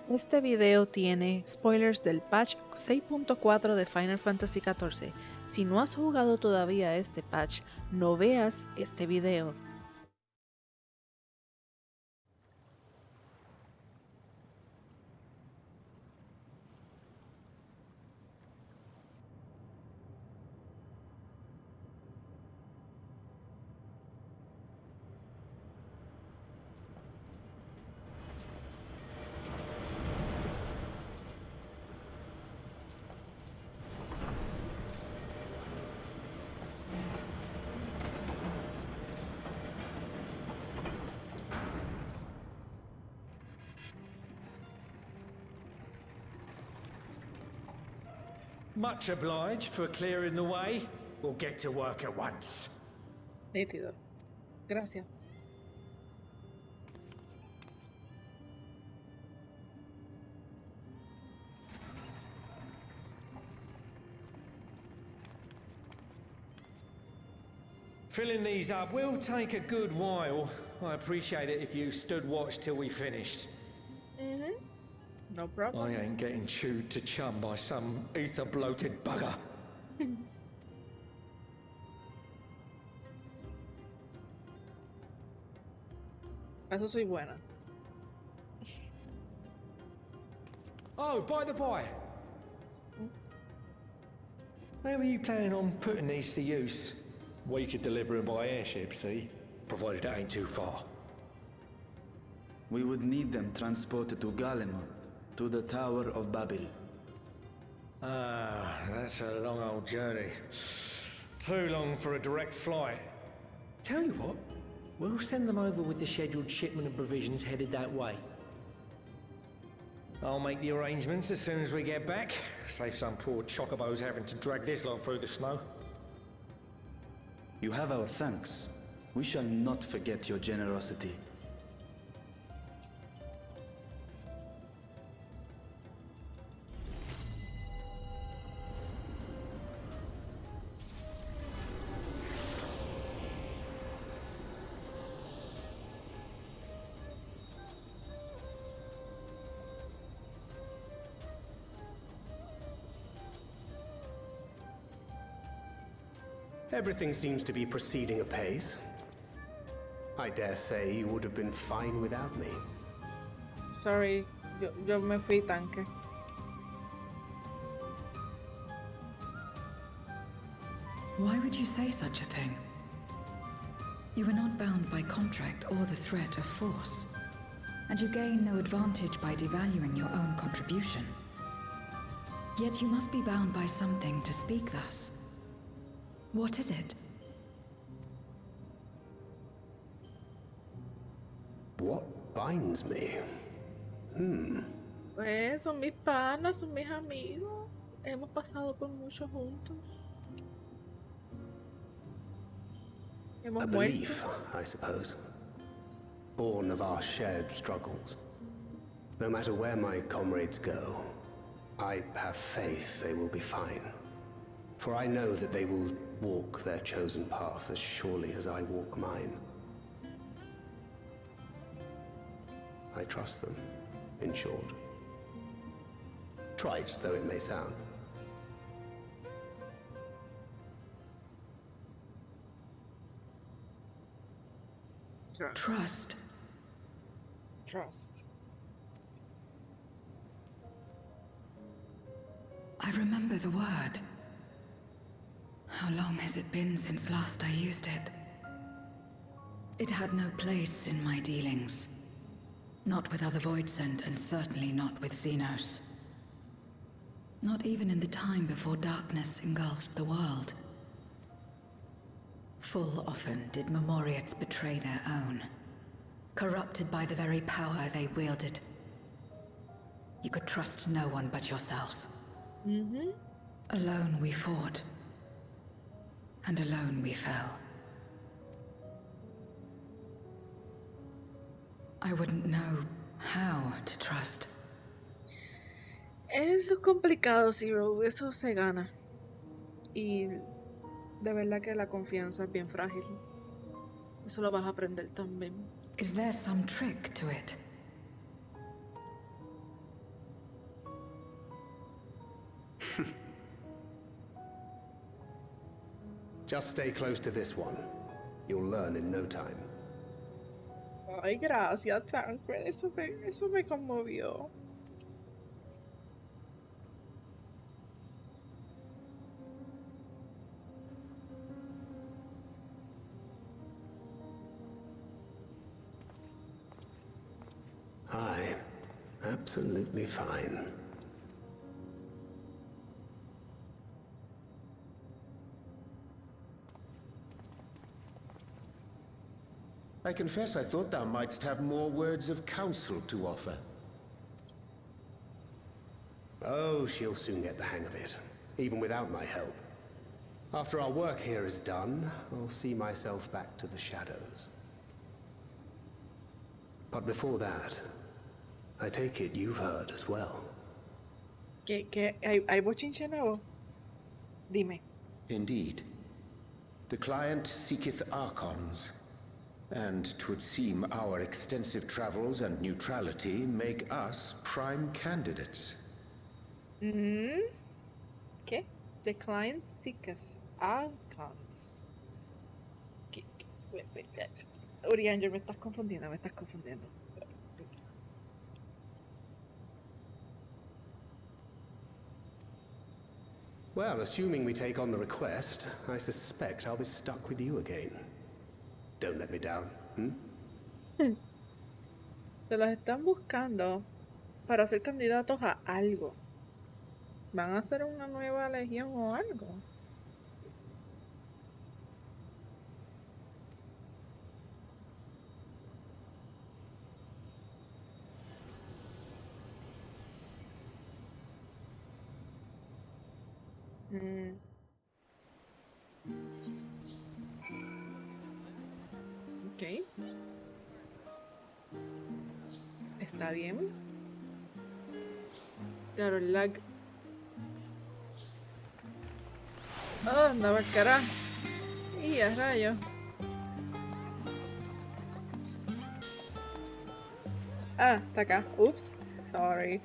Este video tiene spoilers del patch 6.4 de Final Fantasy XIV. Si no has jugado todavía este patch, no veas este video. Much obliged for clearing the way. We'll get to work at once. Nítido. Gracias. Filling these up will take a good while. I appreciate it if you stood watch till we finished. No problem. I ain't getting chewed to chum by some ether-bloated bugger. Eso soy buena. Oh, by the by. Where were you planning on putting these to use? We could deliver them by airship, see? Provided it ain't too far. We would need them transported to Garlemald, to the Tower of Babil. Ah, that's a long old journey. Too long for a direct flight. Tell you what, we'll send them over with the scheduled shipment of provisions headed that way. I'll make the arrangements as soon as we get back. Save some poor chocobos having to drag this lot through the snow. You have our thanks. We shall not forget your generosity. Everything seems to be proceeding apace. I dare say you would have been fine without me. Sorry, yo me fui tanque. Why would you say such a thing? You are not bound by contract or the threat of force, and you gain no advantage by devaluing your own contribution. Yet you must be bound by something to speak thus. What is it? What binds me? Pues son mis panas, son mis amigos. Hemos pasado por mucho juntos. Hemos A muerto. belief, I suppose. Born of our shared struggles. No matter where my comrades go, I have faith they will be fine. For I know that they will walk their chosen path as surely as I walk mine. I trust them, in short. Trite though it may sound. Trust. Trust. I remember the word. How long has it been since last I used it? It had no place in my dealings. Not with other Voidsent, and certainly not with Xenos. Not even in the time before darkness engulfed the world. Full often did Memoriates betray their own, corrupted by the very power they wielded. You could trust no one but yourself. Alone we fought, and alone we fell. I wouldn't know how to trust. Eso es complicado, Zero. Eso se gana. Y de verdad que la confianza es bien frágil. Eso lo vas a aprender también. Is there some trick to it? Just stay close to this one. You'll learn in no time. Ay, gracias, Tranquil. Eso me conmovió. Aye, absolutely fine. I confess I thought thou mightst have more words of counsel to offer. Oh, she'll soon get the hang of it, even without my help. After our work here is done, I'll see myself back to the shadows. But before that, I take it you've heard as well. ¿Qué? ¿Hay bochinche nuevo? Dime. Indeed. The client seeketh archons, and 'twould seem our extensive travels and neutrality make us prime candidates. ¿Qué? The client seeketh archons. Urianger, me estás confundiendo. Well, assuming we take on the request, I suspect I'll be stuck with you again. Don't let me down, Se los están buscando para ser candidatos a algo. ¿Van a hacer una nueva legión o algo? Ok. Está bien. Claro, el lag. Oh, andaba el carajo. Y a rayo. Ah, está acá. Oops. Sorry.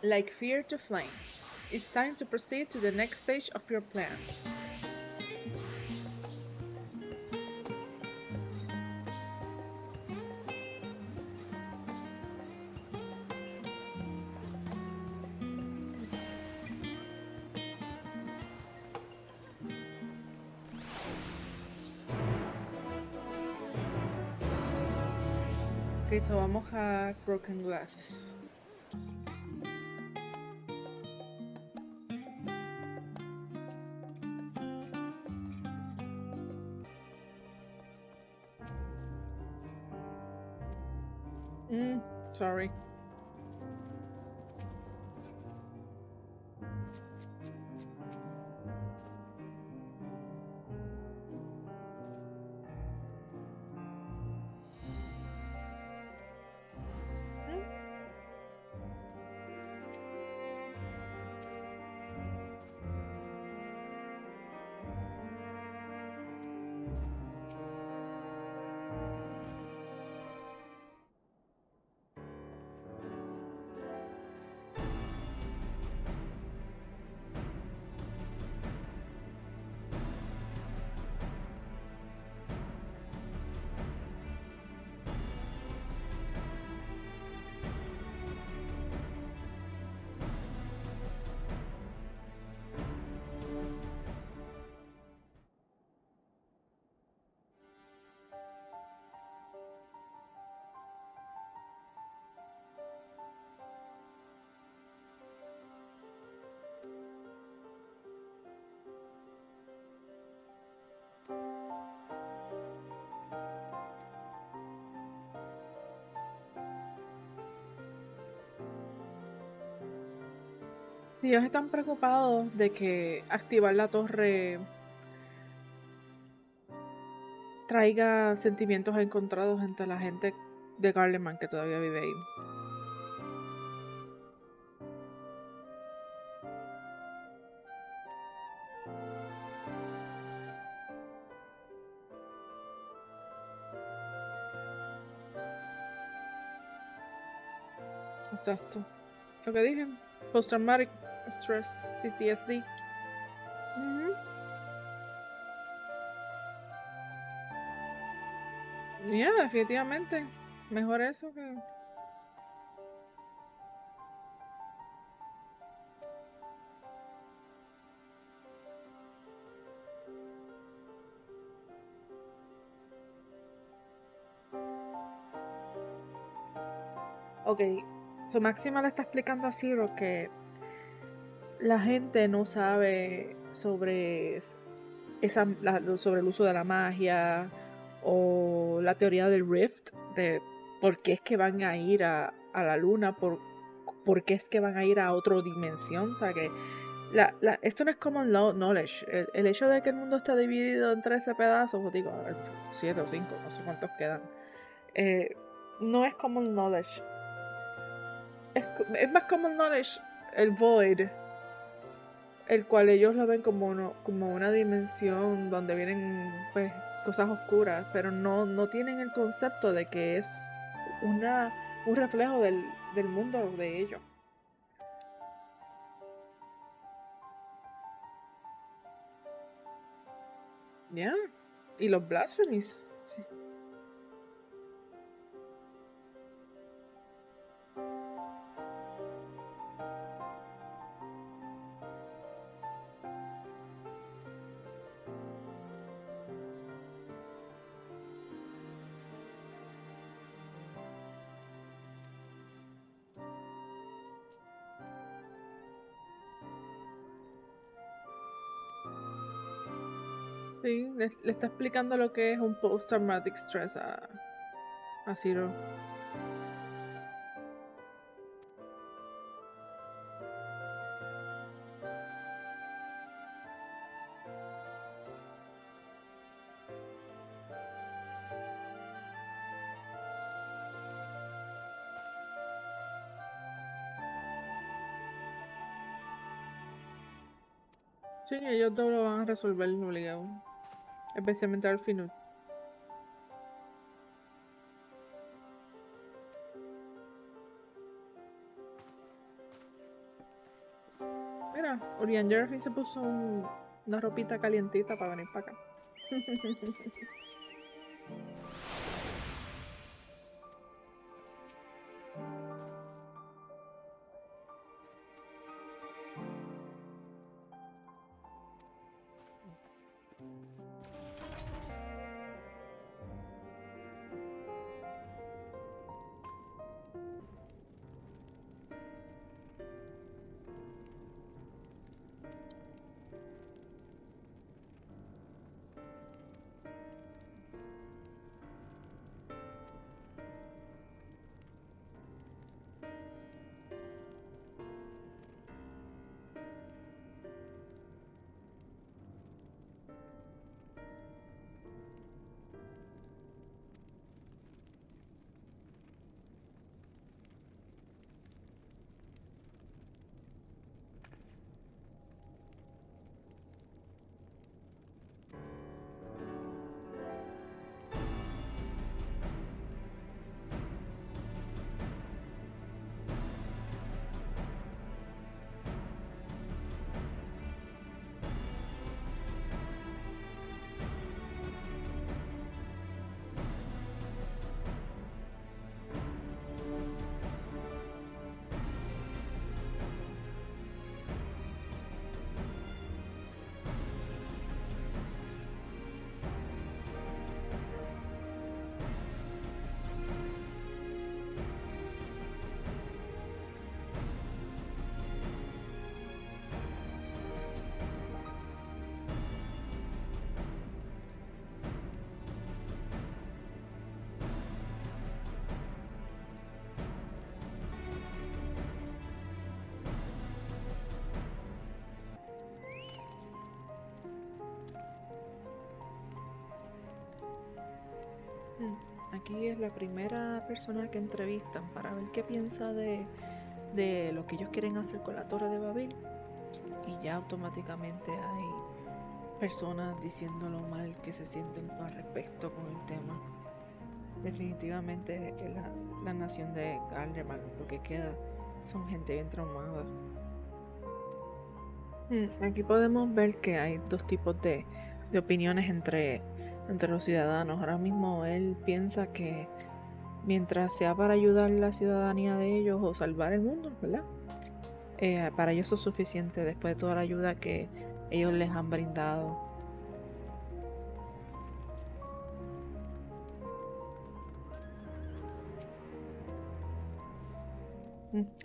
Like fear to flame. It's time to proceed to the next stage of your plan. Ok, so vamos a Broken Glass. Sorry. Ellos están preocupados de que activar la torre traiga sentimientos encontrados entre la gente de Garlemald que todavía vive ahí. Exacto. Lo que dije. Post-traumatic stress, PTSD. Ya, definitivamente. Mejor eso que... Ok, su máxima le está explicando a Zero que la gente no sabe sobre sobre el uso de la magia o la teoría del Rift, de por qué es que van a ir a la luna, por qué es que van a ir a otra dimensión. O sea que esto no es common knowledge. El hecho de que el mundo está dividido en 13 pedazos, digo, 7 o 5, no sé cuántos quedan, no es common knowledge. Es más common knowledge el Void, el cual ellos lo ven como una dimensión donde vienen pues cosas oscuras, pero no tienen el concepto de que es un reflejo del mundo de ellos. Ya. Y los blasphemies. Sí. Sí, le está explicando lo que es un post-traumatic stress a Zero. Sí, ellos dos lo van a resolver obligado. Especialmente al final. Mira, Orion Jerry se puso una ropita calientita para venir para acá. Aquí es la primera persona que entrevistan para ver qué piensa de lo que ellos quieren hacer con la Torre de Babil. Y ya automáticamente hay personas diciendo lo mal que se sienten al respecto con el tema. Definitivamente la nación de Garlemald, lo que queda son gente bien traumada. Aquí podemos ver que hay dos tipos de opiniones entre los ciudadanos. Ahora mismo él piensa que mientras sea para ayudar la ciudadanía de ellos o salvar el mundo, ¿verdad? Para ellos eso es suficiente después de toda la ayuda que ellos les han brindado.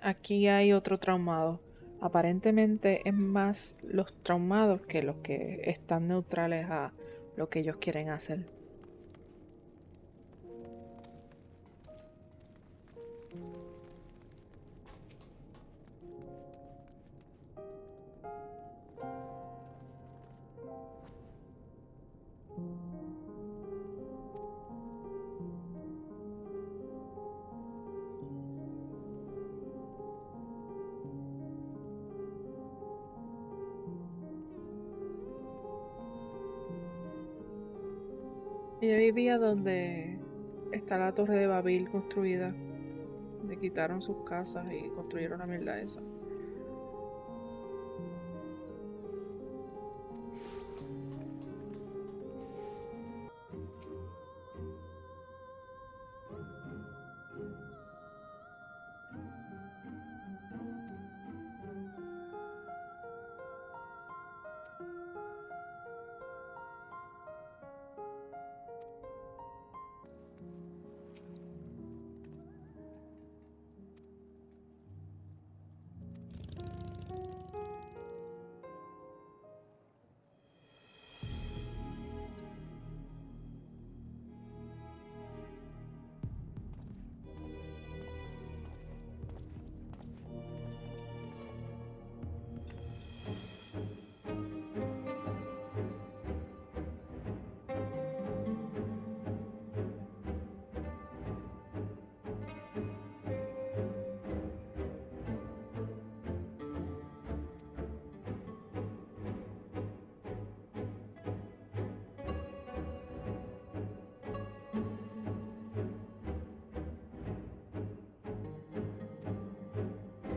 Aquí hay otro traumado. Aparentemente es más los traumados que los que están neutrales a lo que ellos quieren hacer. Ella vivía donde está la Torre de Babil construida. Le quitaron sus casas y construyeron la mierda esa.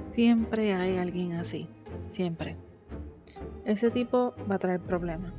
Siempre hay alguien así, siempre. Ese tipo va a traer problemas.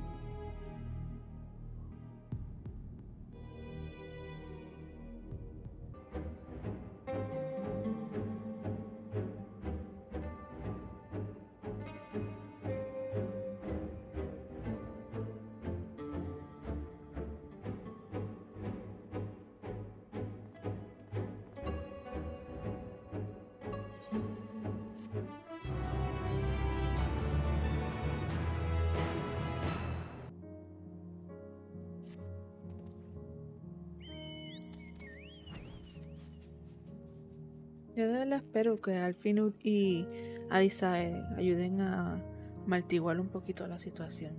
Yo de verdad espero que al fin y Alisa ayuden a amortiguar un poquito la situación.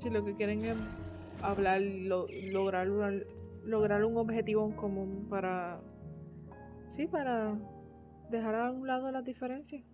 Si lo que quieren es hablar, lograr un objetivo en común para dejar a un lado las diferencias.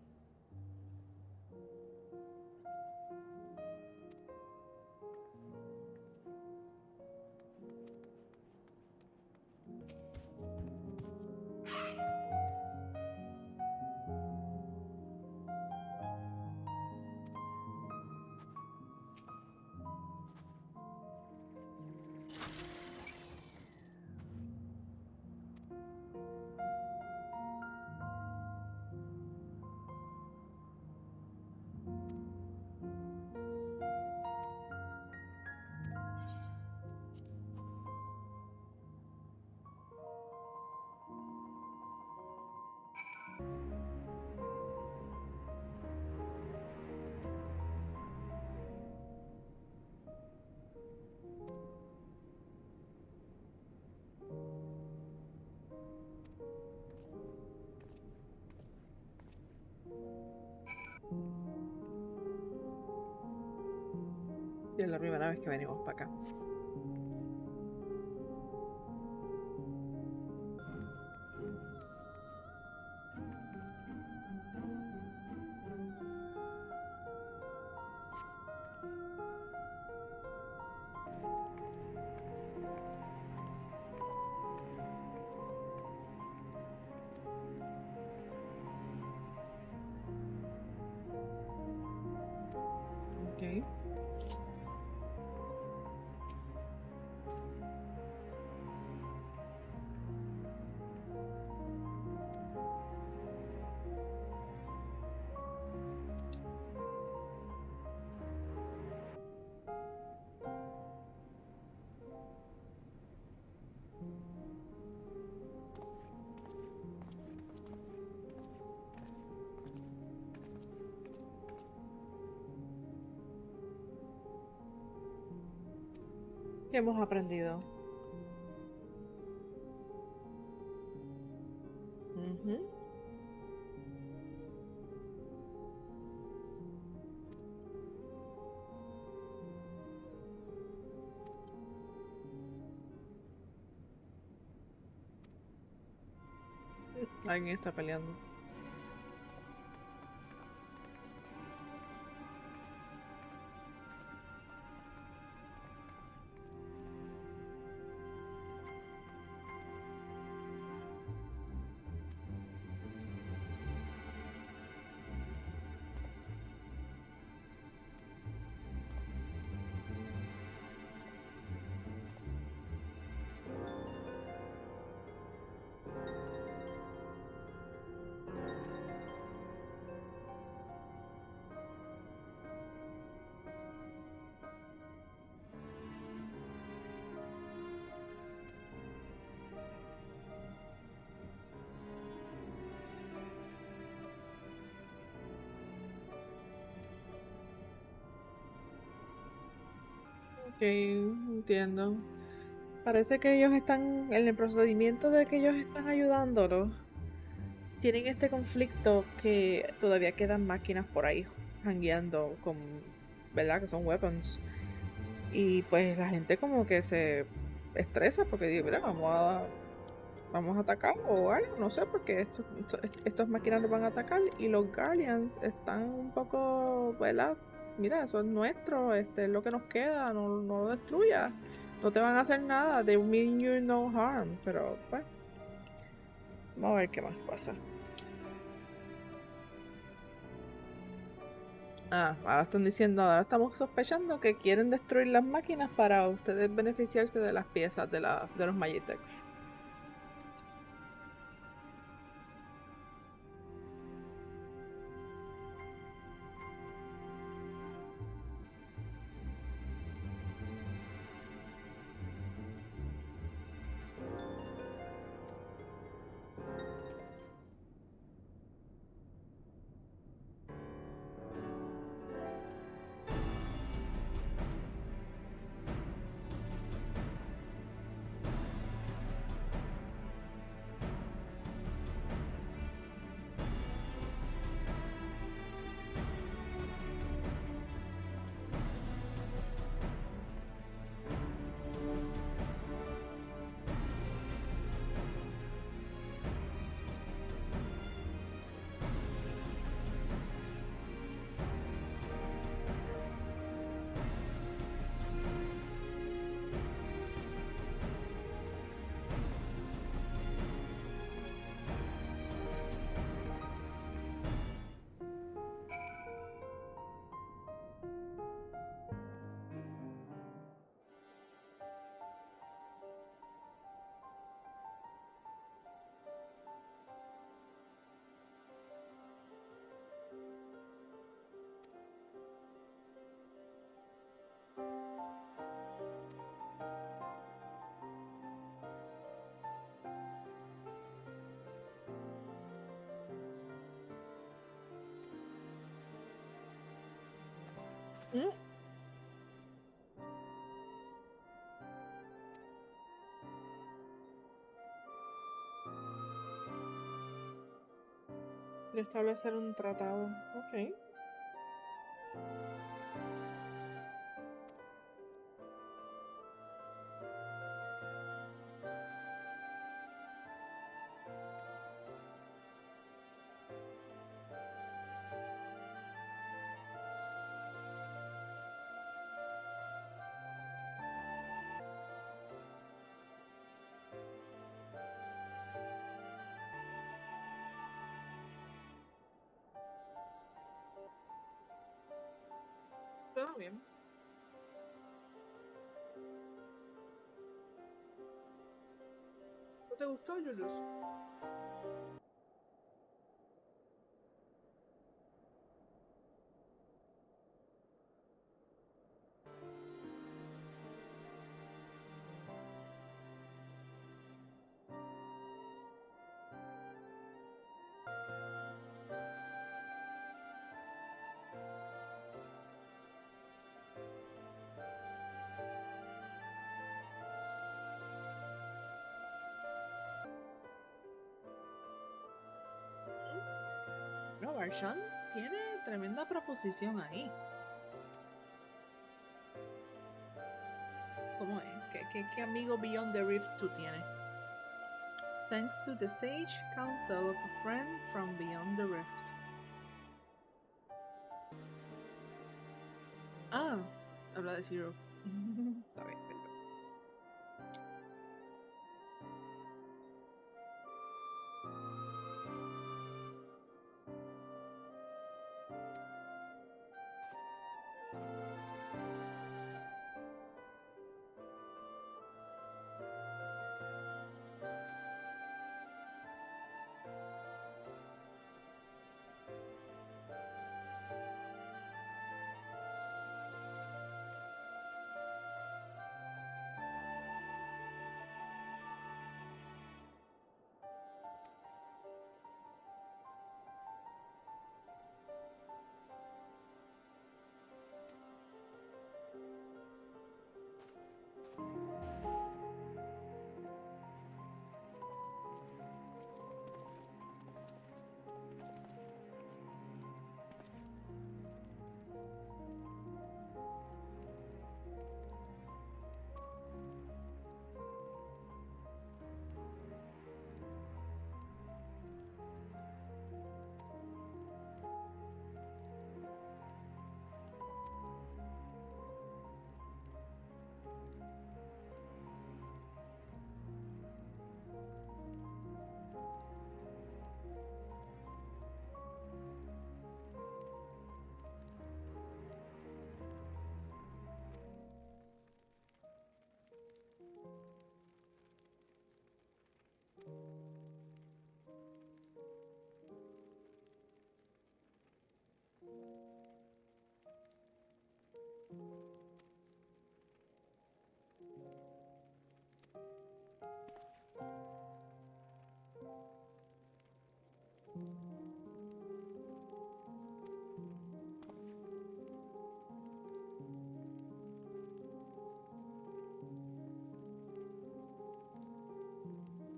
Y es la primera vez que venimos para acá. Ok. ¿Qué hemos aprendido? Ujú. Alguien está peleando. Ok, entiendo. Parece que ellos están en el procedimiento de que ellos están ayudándolos. Tienen este conflicto que todavía quedan máquinas por ahí hangueando con, ¿verdad? Que son weapons. Y pues la gente como que se estresa porque dice, mira, vamos a atacar o algo, no sé, porque estos máquinas nos van a atacar y los Guardians están un poco, ¿verdad? Mira, eso es nuestro, es lo que nos queda, no lo destruyas. No te van a hacer nada, they mean you no harm, pero pues, vamos a ver qué más pasa. Ahora están diciendo, ahora estamos sospechando que quieren destruir las máquinas para ustedes beneficiarse de las piezas de los Magitex. Mm. De establecer un tratado. Ok. Todo bien. ¿No te gustó, Julius? No, Barshan tiene tremenda proposición ahí. ¿Cómo es? ¿Qué amigo Beyond the Rift tú tienes? Thanks to the sage counsel of a friend from beyond the rift. Ah, habla de Zero. Está bien, perdón.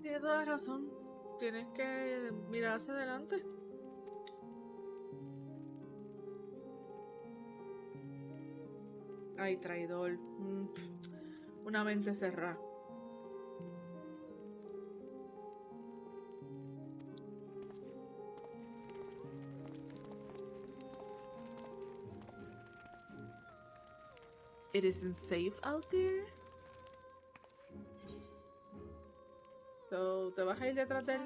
Tienes toda la razón. Tienes que mirar hacia adelante. Ay, traidor. Una mente cerrada. It isn't safe out there. So, ¿te vas a ir detrás de él?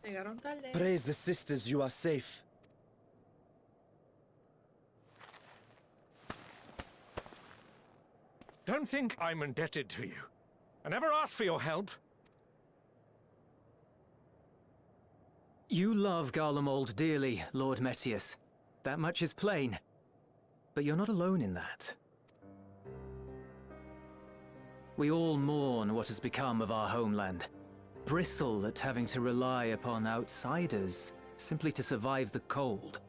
Llegaron tarde. Praise the sisters, you are safe. Don't think I'm indebted to you. I never asked for your help. You love Garlemald dearly, Lord Metius. That much is plain. But you're not alone in that. We all mourn what has become of our homeland. Bristle at having to rely upon outsiders simply to survive the cold.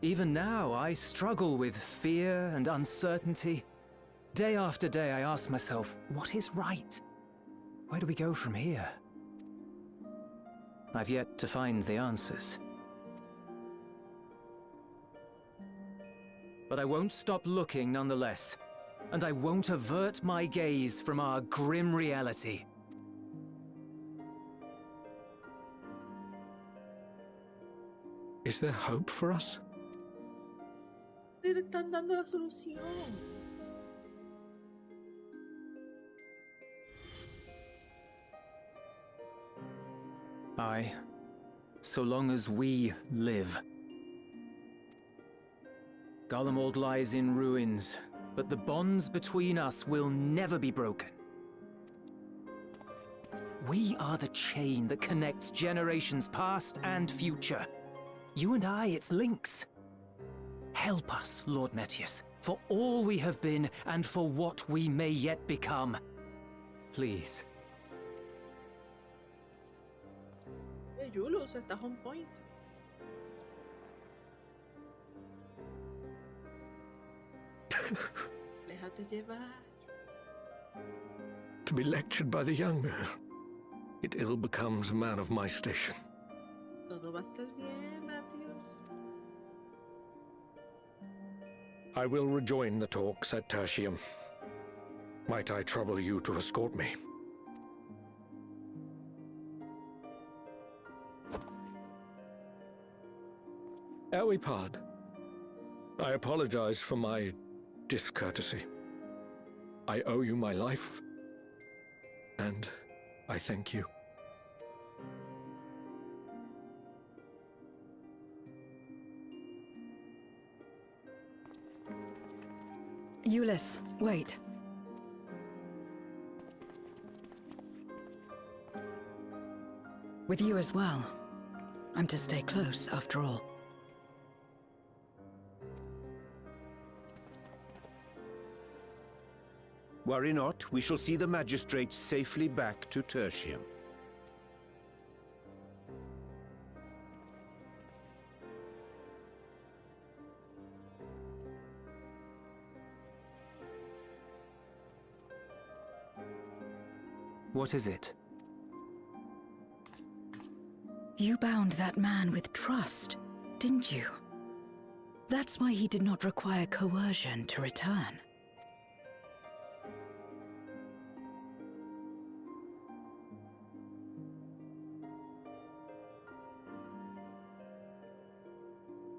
Even now, I struggle with fear and uncertainty. Day after day, I ask myself, what is right? Where do we go from here? I've yet to find the answers. But I won't stop looking nonetheless, and I won't avert my gaze from our grim reality. Is there hope for us? Le están dando la solución. Aye, so long as we live. Garlemald lies in ruins, but the bonds between us will never be broken. We are the chain that connects generations past and future. You and I, it's links. Help us, Lord Metius, for all we have been and for what we may yet become. Please. Julius, estás on point. Déjate llevar. To be lectured by the younger, it ill becomes a man of my station. Todo va a estar bien, Matius. I will rejoin the talks at Tertium. Might I trouble you to escort me? Ere we part, I apologize for my discourtesy. I owe you my life, and I thank you. Ulyss, wait. With you as well. I'm to stay close, after all. Worry not, we shall see the magistrate safely back to Tertium. What is it? You bound that man with trust, didn't you? That's why he did not require coercion to return.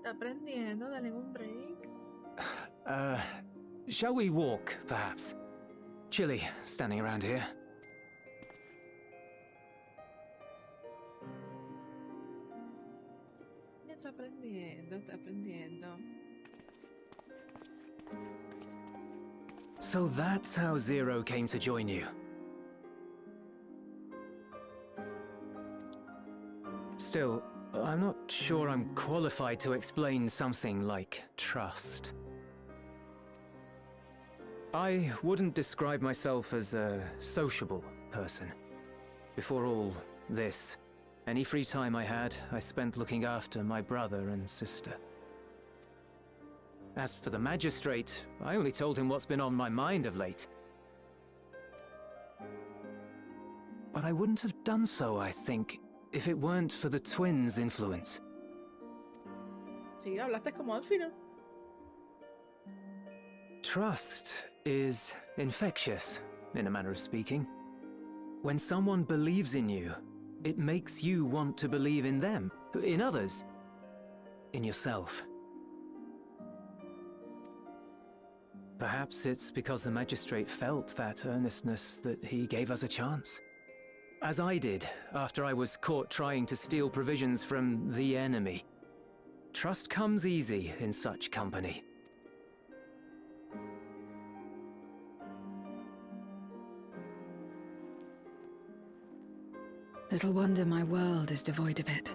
Está aprendiendo, dale un break. Shall we walk, perhaps? Chilly, standing around here. Está aprendiendo, está aprendiendo. So that's how Zero came to join you. Still, I'm not sure I'm qualified to explain something like trust. I wouldn't describe myself as a sociable person. Before all this, any free time I had, I spent looking after my brother and sister. As for the magistrate, I only told him what's been on my mind of late. But I wouldn't have done so, I think, if it weren't for the twins' influence. Sí, hablaste como Alfino. Trust is infectious, in a manner of speaking. When someone believes in you, it makes you want to believe in them, in others, in yourself. Perhaps it's because the magistrate felt that earnestness that he gave us a chance. As I did, after I was caught trying to steal provisions from the enemy. Trust comes easy in such company. Little wonder my world is devoid of it.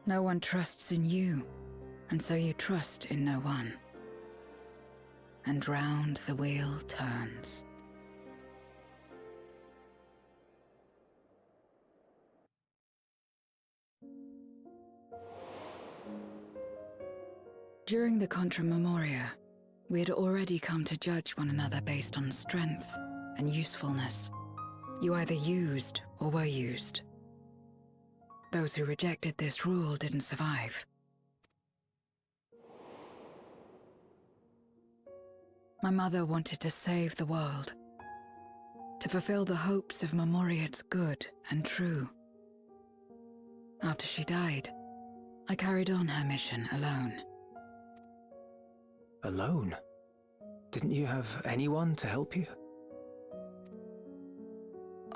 No one trusts in you, and so you trust in no one. And round the wheel turns. During the Contra Memoria, we had already come to judge one another based on strength and usefulness. You either used or were used. Those who rejected this rule didn't survive. My mother wanted to save the world, to fulfill the hopes of Memoria's good and true. After she died, I carried on her mission alone. Alone? Didn't you have anyone to help you?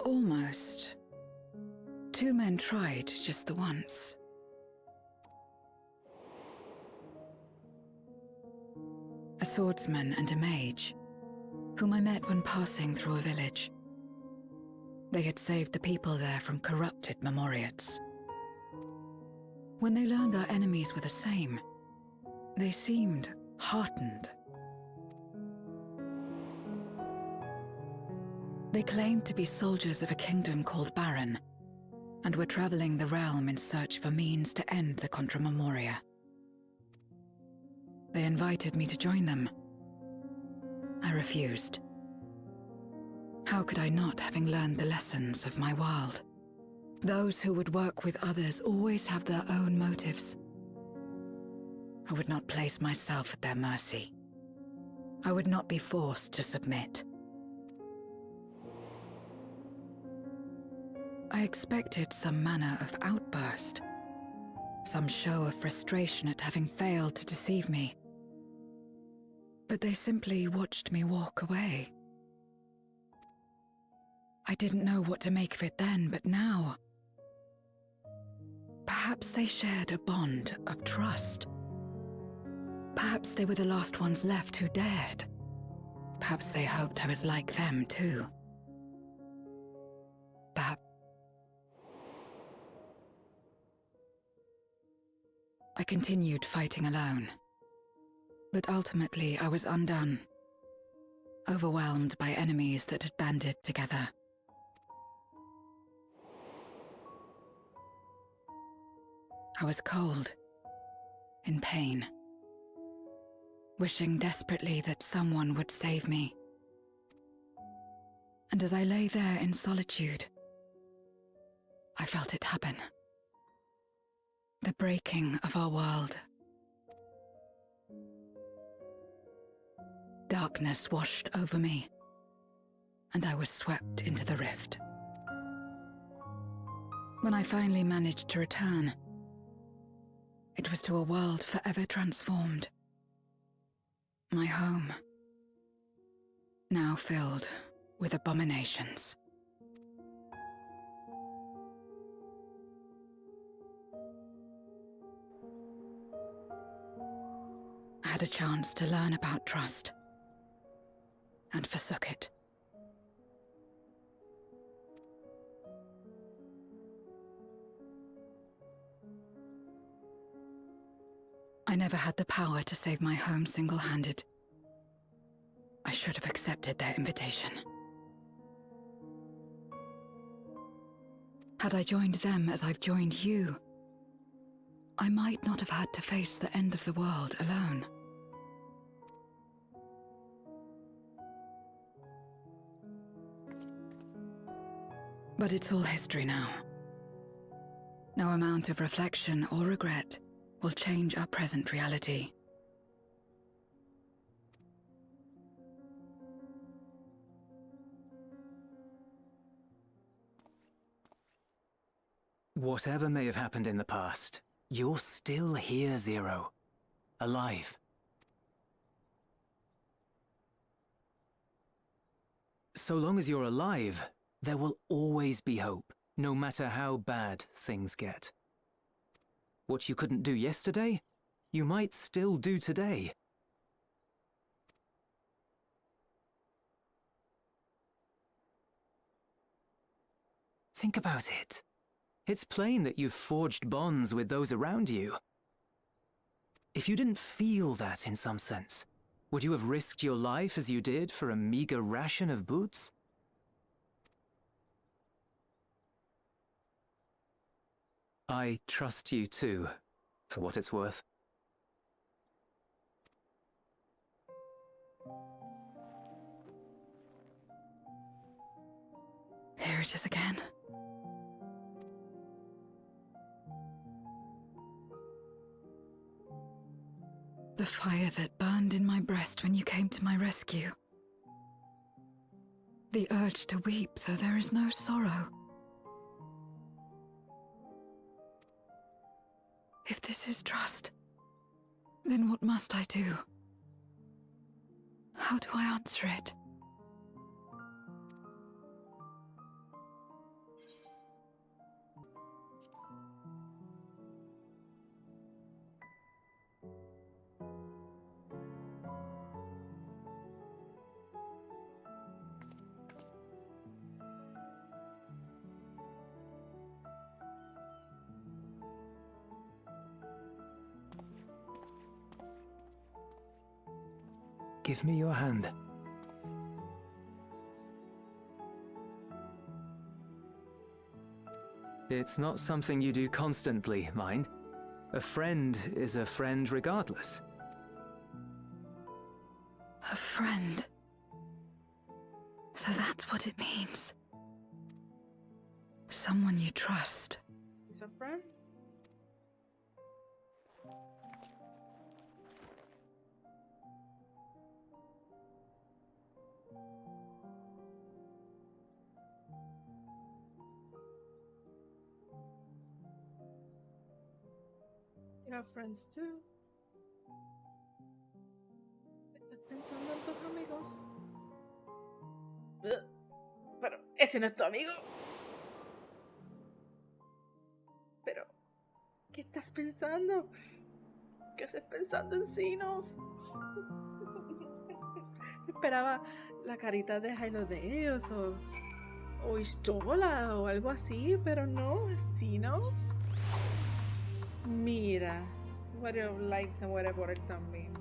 Almost. 2 men tried just the once. A swordsman and a mage, whom I met when passing through a village. They had saved the people there from corrupted Memoriates. When they learned our enemies were the same, they seemed heartened. They claimed to be soldiers of a kingdom called Baron, and were traveling the realm in search of a means to end the Contra Memoria. They invited me to join them. I refused. How could I not, having learned the lessons of my world? Those who would work with others always have their own motives. I would not place myself at their mercy. I would not be forced to submit. I expected some manner of outburst, some show of frustration at having failed to deceive me. But they simply watched me walk away. I didn't know what to make of it then, but now... Perhaps they shared a bond of trust. Perhaps they were the last ones left who dared. Perhaps they hoped I was like them too. Perhaps... I continued fighting alone. But ultimately I was undone, overwhelmed by enemies that had banded together. I was cold, in pain, wishing desperately that someone would save me. And as I lay there in solitude, I felt it happen. The breaking of our world. Darkness washed over me, and I was swept into the rift. When I finally managed to return, it was to a world forever transformed. My home, now filled with abominations. I had a chance to learn about trust, and forsook it. I never had the power to save my home single-handed. I should have accepted their invitation. Had I joined them as I've joined you, I might not have had to face the end of the world alone. But it's all history now. No amount of reflection or regret will change our present reality. Whatever may have happened in the past, you're still here, Zero. Alive. So long as you're alive, there will always be hope, no matter how bad things get. What you couldn't do yesterday, you might still do today. Think about it. It's plain that you've forged bonds with those around you. If you didn't feel that in some sense, would you have risked your life as you did for a meager ration of boots? I trust you too, for what it's worth. Here it is again. The fire that burned in my breast when you came to my rescue. The urge to weep, though there is no sorrow. If this is trust, then what must I do? How do I answer it? Give me your hand. It's not something you do constantly, mind. A friend is a friend regardless. A friend. So that's what it means. Someone you trust. Is a friend? You have friends too. ¿Estás pensando en tus amigos? Pero ese no es tu amigo. Pero, ¿qué estás pensando? ¿Qué estás pensando en Sinos? Esperaba la carita de Jailo de ellos o Istola o algo así, pero no, es Sinos. Mira, varios likes se muere por él también.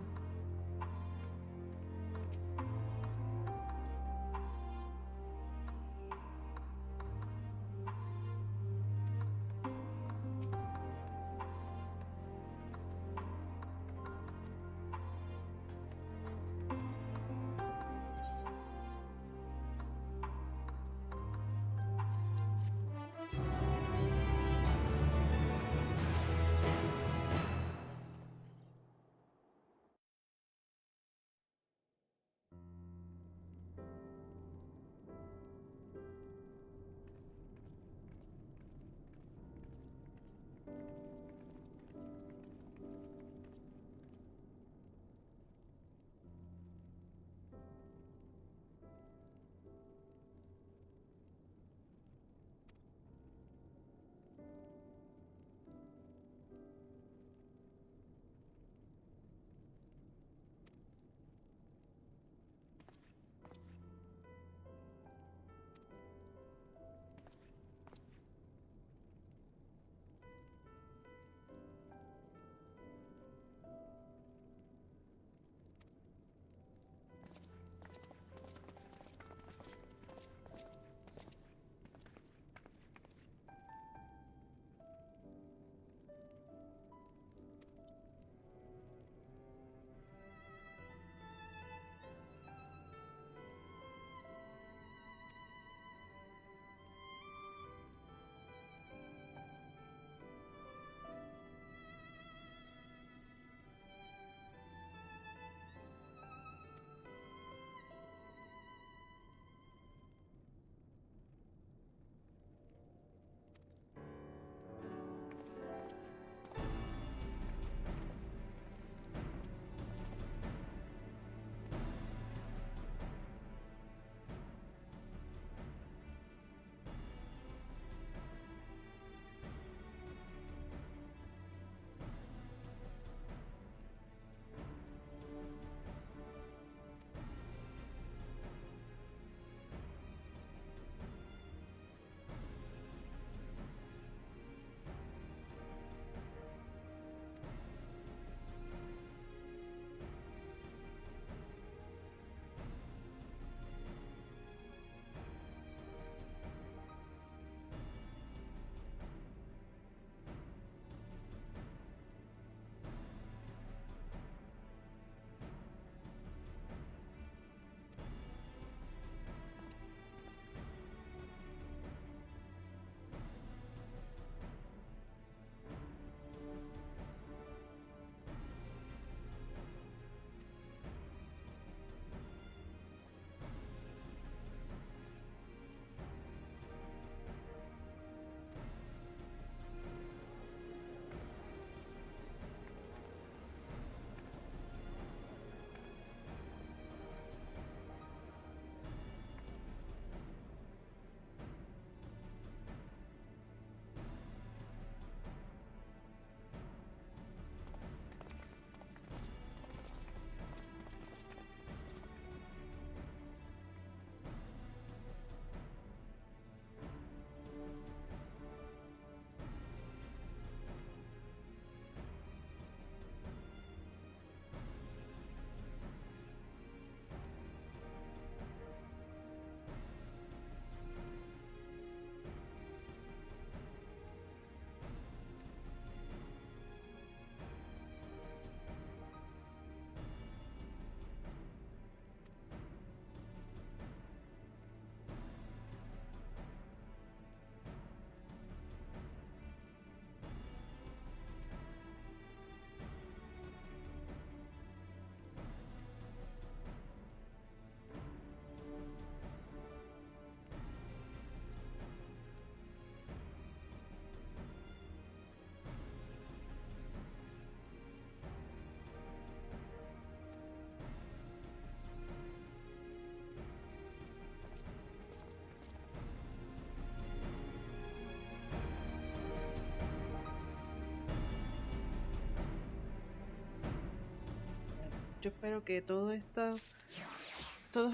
yo espero que todos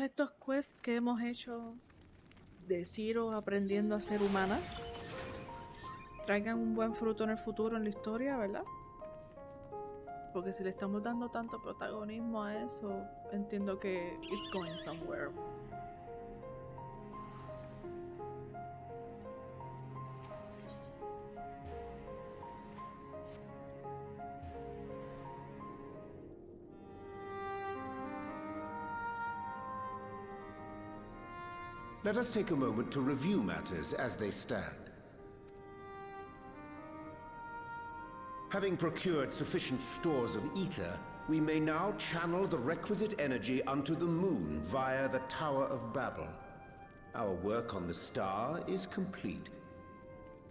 estos quests que hemos hecho de Ciro aprendiendo a ser humana traigan un buen fruto en el futuro en la historia, ¿verdad? Porque si le estamos dando tanto protagonismo a eso, entiendo que it's going somewhere. Let us take a moment to review matters as they stand. Having procured sufficient stores of ether, we may now channel the requisite energy unto the moon via the Tower of Babil. Our work on the star is complete.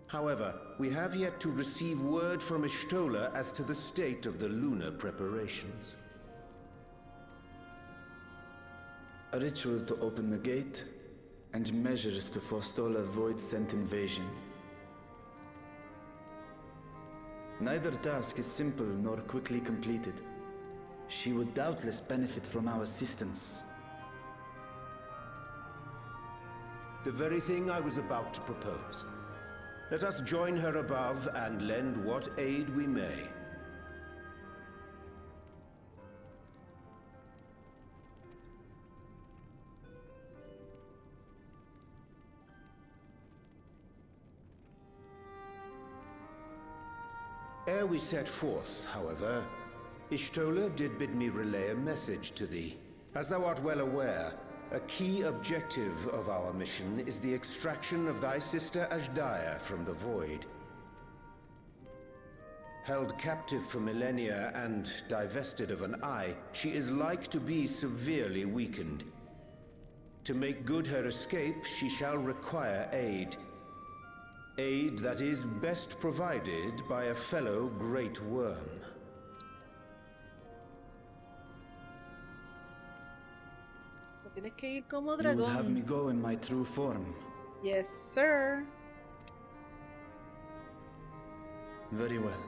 However, we have yet to receive word from Ishtola as to the state of the lunar preparations. A ritual to open the gate, and measures to forestall a void-sent invasion. Neither task is simple nor quickly completed. She would doubtless benefit from our assistance. The very thing I was about to propose. Let us join her above and lend what aid we may. Ere we set forth, however, Ishtola did bid me relay a message to thee. As thou art well aware, a key objective of our mission is the extraction of thy sister Ashdaya from the Void. Held captive for millennia and divested of an eye, she is like to be severely weakened. To make good her escape, she shall require aid. Aid that is best provided by a fellow great worm. Tienes que ir como You would have dragón. me go in my true form. Yes, sir. Very well.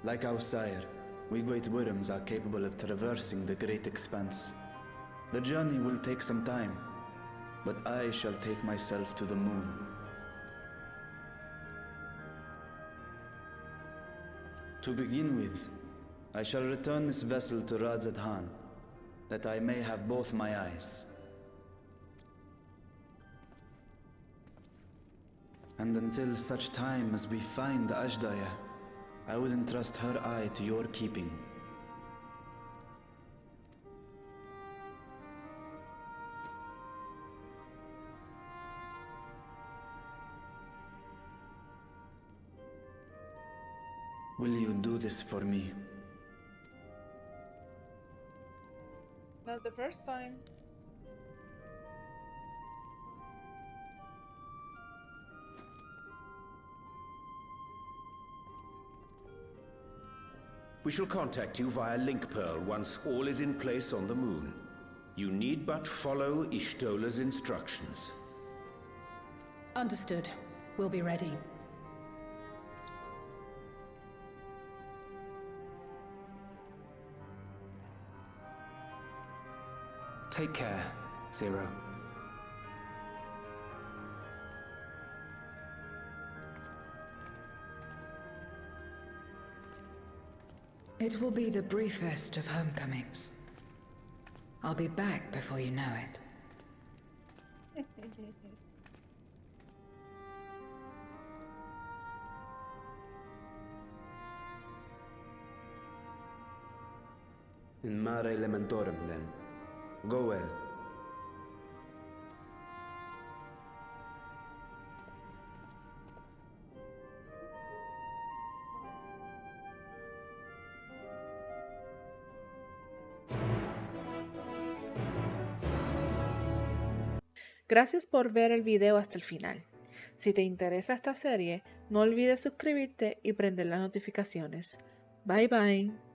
Like our sire, we great worms are capable of traversing the great expanse. The journey will take some time, but I shall take myself to the moon. To begin with, I shall return this vessel to Radzadhan, that I may have both my eyes. And until such time as we find Ashdaya, I would entrust her eye to your keeping. Will you do this for me? Not the first time. We shall contact you via Link Pearl once all is in place on the moon. You need but follow Ishtola's instructions. Understood. We'll be ready. Take care, Zero. It will be the briefest of homecomings. I'll be back before you know it. In mare elementorum, then. Go well. Gracias por ver el video hasta el final. Si te interesa esta serie, no olvides suscribirte y prender las notificaciones. Bye bye.